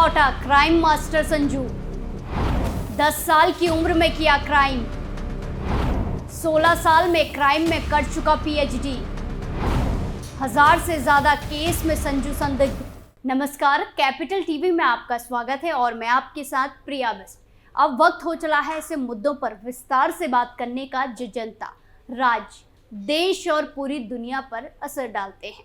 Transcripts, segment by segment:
लौटा crime master Sanju. 10 साल की उम्र में किया क्राइम, 16 साल में क्राइम में कर चुका पीएचडी, 1000 से ज्यादा केस में संजू संदिग्ध। नमस्कार, कैपिटल टीवी में आपका स्वागत है और मैं आपके साथ प्रिया बेस्ट। अब वक्त हो चला है ऐसे मुद्दों पर विस्तार से बात करने का जो जनता, राज्य, देश और पूरी दुनिया पर असर डालते हैं।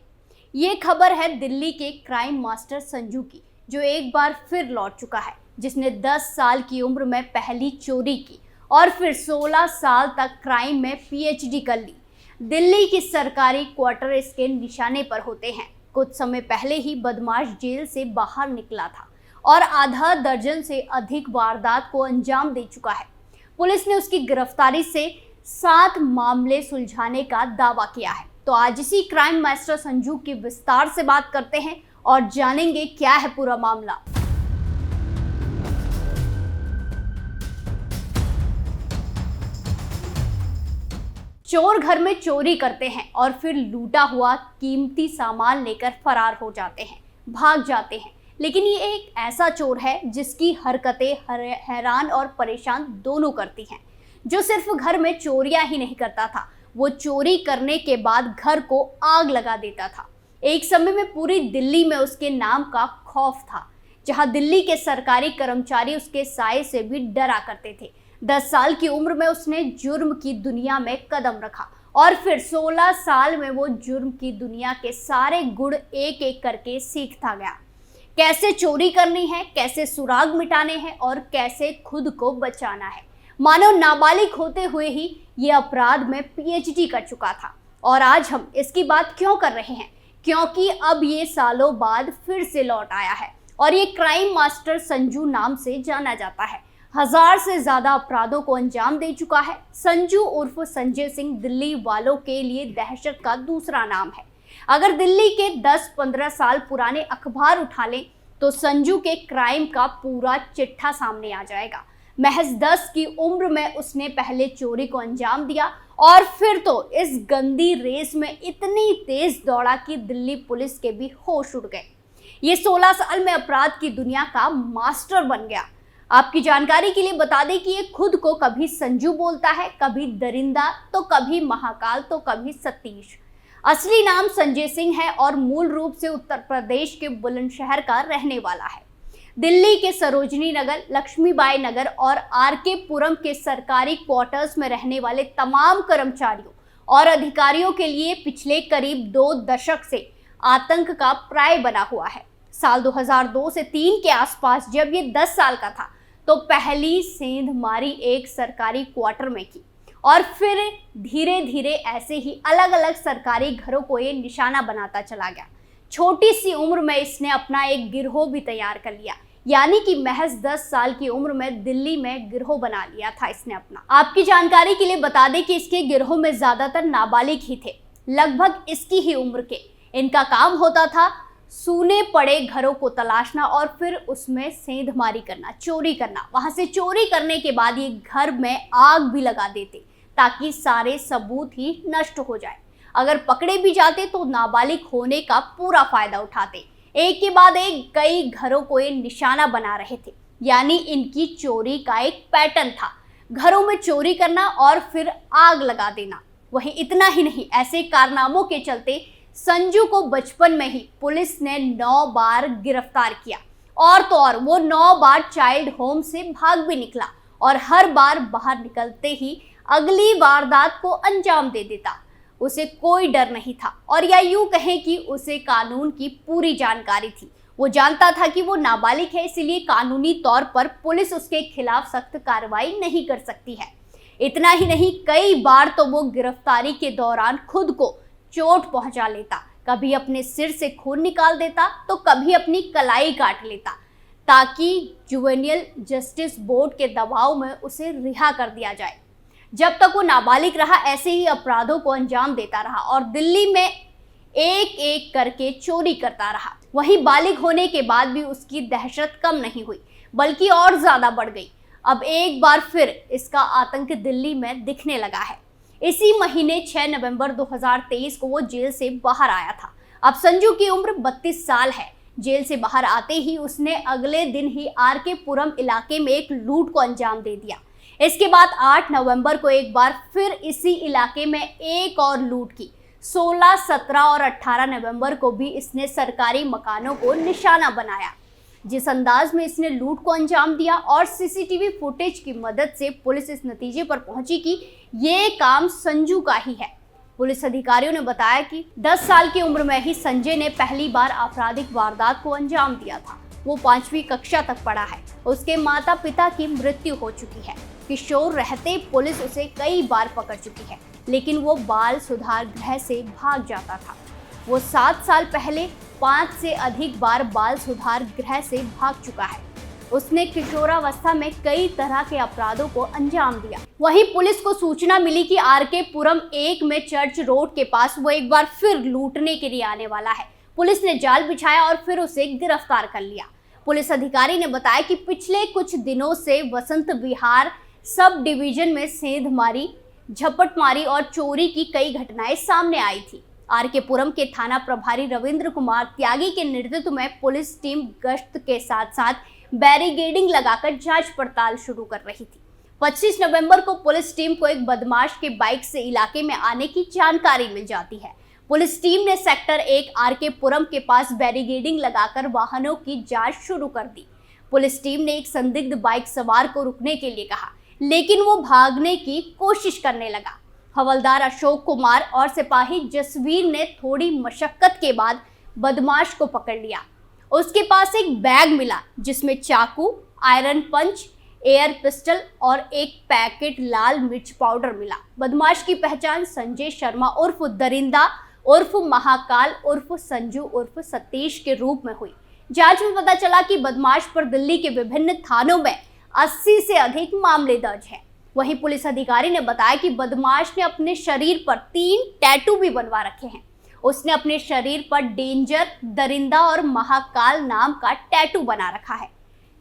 ये खबर है दिल्ली के क्राइम मास्टर संजू की, जो एक बार फिर लौट चुका है, जिसने 10 साल की उम्र में पहली चोरी की और फिर 16 साल तक क्राइम में पीएचडी कर ली। दिल्ली की सरकारी क्वार्टर इसके निशाने पर होते हैं। कुछ समय पहले ही बदमाश जेल से बाहर निकला था और आधा दर्जन से अधिक वारदात को अंजाम दे चुका है। पुलिस ने उसकी गिरफ्तारी से 7 मामले सुलझाने का दावा किया है। तो आज इसी क्राइम मास्टर संजू की विस्तार से बात करते हैं और जानेंगे क्या है पूरा मामला। चोर घर में चोरी करते हैं और फिर लूटा हुआ कीमती सामान लेकर फरार हो जाते हैं, भाग जाते हैं। लेकिन ये एक ऐसा चोर है जिसकी हरकतें हैरान और परेशान दोनों करती हैं। जो सिर्फ घर में चोरियां ही नहीं करता था, वो चोरी करने के बाद घर को आग लगा देता था। एक समय में पूरी दिल्ली में उसके नाम का खौफ था, जहां दिल्ली के सरकारी कर्मचारी उसके साए से भी डरा करते थे। 10 साल की उम्र में उसने जुर्म की दुनिया में कदम रखा और फिर 16 साल में वो जुर्म की दुनिया के सारे गुण एक एक करके सीखता गया। कैसे चोरी करनी है, कैसे सुराग मिटाने हैं और कैसे खुद को बचाना है। मानो नाबालिग होते हुए ही ये अपराध में पीएचडी कर चुका था। और आज हम इसकी बात क्यों कर रहे हैं? क्योंकि अब ये सालों बाद फिर से लौट आया है और ये क्राइम मास्टर संजू नाम से जाना जाता है। 1000 से ज्यादा अपराधों को अंजाम दे चुका है। संजू उर्फ संजय सिंह दिल्ली वालों के लिए दहशत का दूसरा नाम है। अगर दिल्ली के 10-15 साल पुराने अखबार उठा लें तो संजू के क्राइम का पूरा चिट्ठा सामने आ जाएगा। महज 10 की उम्र में उसने पहले चोरी को अंजाम दिया और फिर तो इस गंदी रेस में इतनी तेज दौड़ा कि दिल्ली पुलिस के भी होश उड़ गए। ये 16 साल में अपराध की दुनिया का मास्टर बन गया। आपकी जानकारी के लिए बता दें कि ये खुद को कभी संजू बोलता है, कभी दरिंदा, तो कभी महाकाल, तो कभी सतीश। असली नाम संजय सिंह है और मूल रूप से उत्तर प्रदेश के बुलंदशहर का रहने वाला है। दिल्ली के सरोजनी नगर, लक्ष्मीबाई नगर और आरके पुरम के सरकारी क्वार्टर्स में रहने वाले तमाम कर्मचारियों और अधिकारियों के लिए पिछले करीब 2 दशक से आतंक का प्राय बना हुआ है। साल 2002 से 3 के आसपास जब ये 10 साल का था तो पहली सेंधमारी एक सरकारी क्वार्टर में की और फिर धीरे धीरे ऐसे ही अलग अलग सरकारी घरों को ये निशाना बनाता चला गया। छोटी सी उम्र में इसने अपना एक गिरोह भी तैयार कर लिया, यानी कि महज 10 साल की उम्र में दिल्ली में गिरोह बना लिया था इसने अपना। आपकी जानकारी के लिए बता दें कि इसके गिरोह में ज्यादातर नाबालिग ही थे, लगभग इसकी ही उम्र के। इनका काम होता था सूने पड़े घरों को तलाशना और फिर उसमें सेंधमारी करना, चोरी करना। वहां से चोरी करने के बाद ये घर में आग भी लगा देते ताकि सारे सबूत ही नष्ट हो जाए। अगर पकड़े भी जाते तो नाबालिग होने का पूरा फायदा उठाते। एक के बाद एक कई घरों को ये निशाना बना रहे थे, यानी इनकी चोरी का एक पैटर्न था। घरों में चोरी करना और फिर आग लगा देना। वहीं इतना ही नहीं, ऐसे कारनामों के चलते संजू को बचपन में ही पुलिस ने 9 बार गिरफ्तार किया और तो और वो 9 बार चाइल्ड होम से भाग भी निकला और हर बार बाहर निकलते ही अगली वारदात को अंजाम दे देता। उसे कोई डर नहीं था और या यूं कहें कि उसे कानून की पूरी जानकारी थी। वो जानता था कि वो नाबालिग है, इसीलिए कानूनी तौर पर पुलिस उसके खिलाफ सख्त कार्रवाई नहीं कर सकती है। इतना ही नहीं, कई बार तो वो गिरफ्तारी के दौरान खुद को चोट पहुंचा लेता। कभी अपने सिर से खून निकाल देता तो कभी अपनी कलाई काट लेता, ताकि जुवेनियल जस्टिस बोर्ड के दबाव में उसे रिहा कर दिया जाए। जब तक वो नाबालिग रहा ऐसे ही अपराधों को अंजाम देता रहा और दिल्ली में एक एक करके चोरी करता रहा। वहीं बालिग होने के बाद भी उसकी दहशत कम नहीं हुई, बल्कि और ज्यादा बढ़ गई। अब एक बार फिर इसका आतंक दिल्ली में दिखने लगा है। इसी महीने 6 नवंबर 2023 को वो जेल से बाहर आया था। अब संजू की उम्र 32 साल है। जेल से बाहर आते ही उसने अगले दिन ही आरके पुरम इलाके में एक लूट को अंजाम दे दिया। इसके बाद 8 नवंबर को एक बार फिर इसी इलाके में एक और लूट की। 16, 17 और 18 नवंबर को भी इसने सरकारी मकानों को निशाना बनाया। जिस अंदाज में इसने लूट को अंजाम दिया और सीसीटीवी फुटेज की मदद से पुलिस इस नतीजे पर पहुंची कि ये काम संजू का ही है। पुलिस अधिकारियों ने बताया कि 10 साल की उम्र में ही संजय ने पहली बार आपराधिक वारदात को अंजाम दिया था। वो 5वीं कक्षा तक पढ़ा है। उसके माता पिता की मृत्यु हो चुकी है। किशोर रहते पुलिस उसे कई बार पकड़ चुकी है, लेकिन वो बाल सुधार गृह से भाग जाता था। वो 7 साल पहले 5 से अधिक बार बाल सुधार गृह से भाग चुका है। उसने किशोरावस्था में कई तरह के अपराधों को अंजाम दिया। वहीं पुलिस को सूचना मिली कि आरके पुरम 1 में चर्च रोड के पास वो एक बार फिर लूटने के लिए आने वाला है। पुलिस ने जाल बिछाया और फिर उसे गिरफ्तार कर लिया। पुलिस अधिकारी ने बताया कि पिछले कुछ दिनों से वसंत विहार सब डिवीजन में सेंधमारी, झपटमारी और चोरी की कई घटनाएं सामने आई थी। आरके पुरम के थाना प्रभारी रविंद्र कुमार त्यागी के नेतृत्व में पुलिस टीम गश्त के साथ साथ बैरिकेडिंग लगाकर जांच पड़ताल शुरू कर रही थी। 25 नवंबर को पुलिस टीम को एक बदमाश के बाइक से इलाके में आने की जानकारी मिल जाती है। पुलिस टीम ने सेक्टर 1 आरके पुरम के पास बैरिकेडिंग लगाकर वाहनों की जांच शुरू कर दी। पुलिस टीम ने एक संदिग्ध बाइक सवार को रुकने के लिए कहा, लेकिन वो भागने की कोशिश करने लगा। हवलदार अशोक कुमार और सिपाही जसवीर ने थोड़ी मशक्कत के बाद बदमाश को पकड़ लिया। उसके पास एक बैग मिला जिसमें चाकू, आयरन पंच, एयर पिस्टल और एक पैकेट लाल मिर्च पाउडर मिला। बदमाश की पहचान संजय शर्मा उर्फ दरिंदा उर्फ महाकाल उर्फ संजू उर्फ सतीश के रूप में हुई। जांच में पता चला कि बदमाश पर दिल्ली के विभिन्न थानों में 80 से अधिक मामले दर्ज हैं। वहीं पुलिस अधिकारी ने बताया कि बदमाश ने अपने शरीर पर 3 टैटू भी बनवा रखे हैं। उसने अपने शरीर पर डेंजर, दरिंदा और महाकाल नाम का टैटू बना रखा है।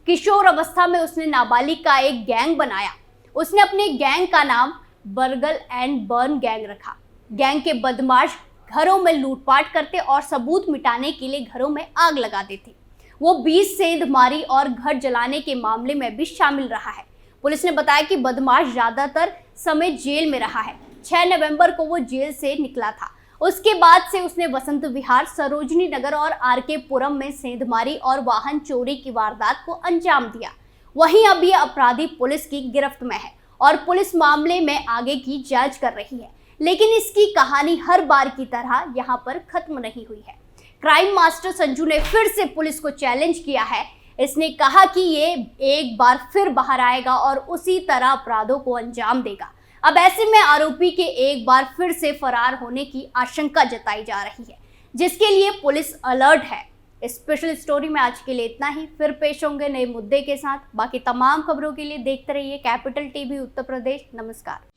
किशोर अवस्था में उसने नाबालिग का एक गैंग बनाया। उसने अपने गैंग का नाम बर्गल एंड बर्न गैंग रखा। गैंग के बदमाश घरों में लूटपाट करते और सबूत मिटाने के लिए घरों में आग लगाते थे। वो 20 सेंधमारी और घर जलाने के मामले में भी शामिल रहा है। पुलिस ने बताया कि बदमाश ज्यादातर समय जेल में रहा है। 6 नवंबर को वो जेल से निकला था। उसके बाद से उसने वसंत विहार, सरोजनी नगर और आरके पुरम में सेंधमारी और वाहन चोरी की वारदात को अंजाम दिया। वहीं अब ये अपराधी पुलिस की गिरफ्त में है और पुलिस मामले में आगे की जांच कर रही है। लेकिन इसकी कहानी हर बार की तरह यहाँ पर खत्म नहीं हुई है। क्राइम मास्टर संजू ने फिर से पुलिस को चैलेंज किया है। इसने कहा कि ये एक बार फिर बाहर आएगा और उसी तरह अपराधों को अंजाम देगा। अब ऐसे में आरोपी के एक बार फिर से फरार होने की आशंका जताई जा रही है, जिसके लिए पुलिस अलर्ट है। स्पेशल स्टोरी में आज के लिए इतना ही। फिर पेश होंगे नए मुद्दे के साथ। बाकी तमाम खबरों के लिए देखते रहिए कैपिटल टीवी उत्तर प्रदेश। नमस्कार।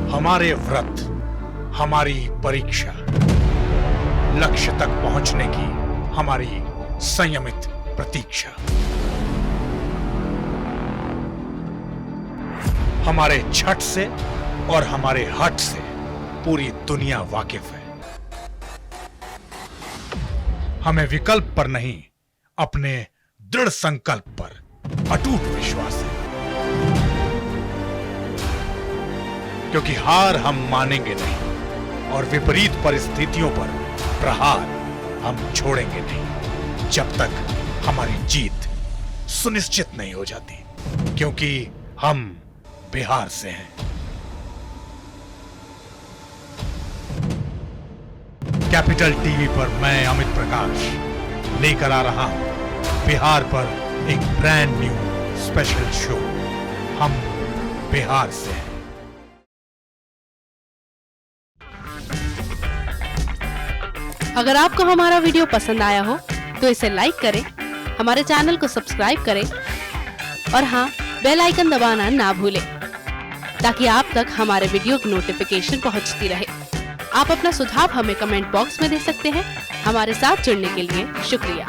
हमारे व्रत, हमारी परीक्षा, लक्ष्य तक पहुंचने की हमारी संयमित प्रतीक्षा। हमारे छठ से और हमारे हठ से पूरी दुनिया वाकिफ है। हमें विकल्प पर नहीं, अपने दृढ़ संकल्प पर अटूट विश्वास है, क्योंकि हार हम मानेंगे नहीं और विपरीत परिस्थितियों पर प्रहार हम छोड़ेंगे नहीं, जब तक हमारी जीत सुनिश्चित नहीं हो जाती, क्योंकि हम बिहार से हैं। कैपिटल टीवी पर मैं अमित प्रकाश लेकर आ रहा हूं बिहार पर एक ब्रांड न्यू स्पेशल शो, हम बिहार से हैं। अगर आपको हमारा वीडियो पसंद आया हो तो इसे लाइक करें, हमारे चैनल को सब्सक्राइब करें और हाँ, बेल आइकन दबाना ना भूलें ताकि आप तक हमारे वीडियो की नोटिफिकेशन पहुंचती रहे। आप अपना सुझाव हमें कमेंट बॉक्स में दे सकते हैं। हमारे साथ जुड़ने के लिए शुक्रिया।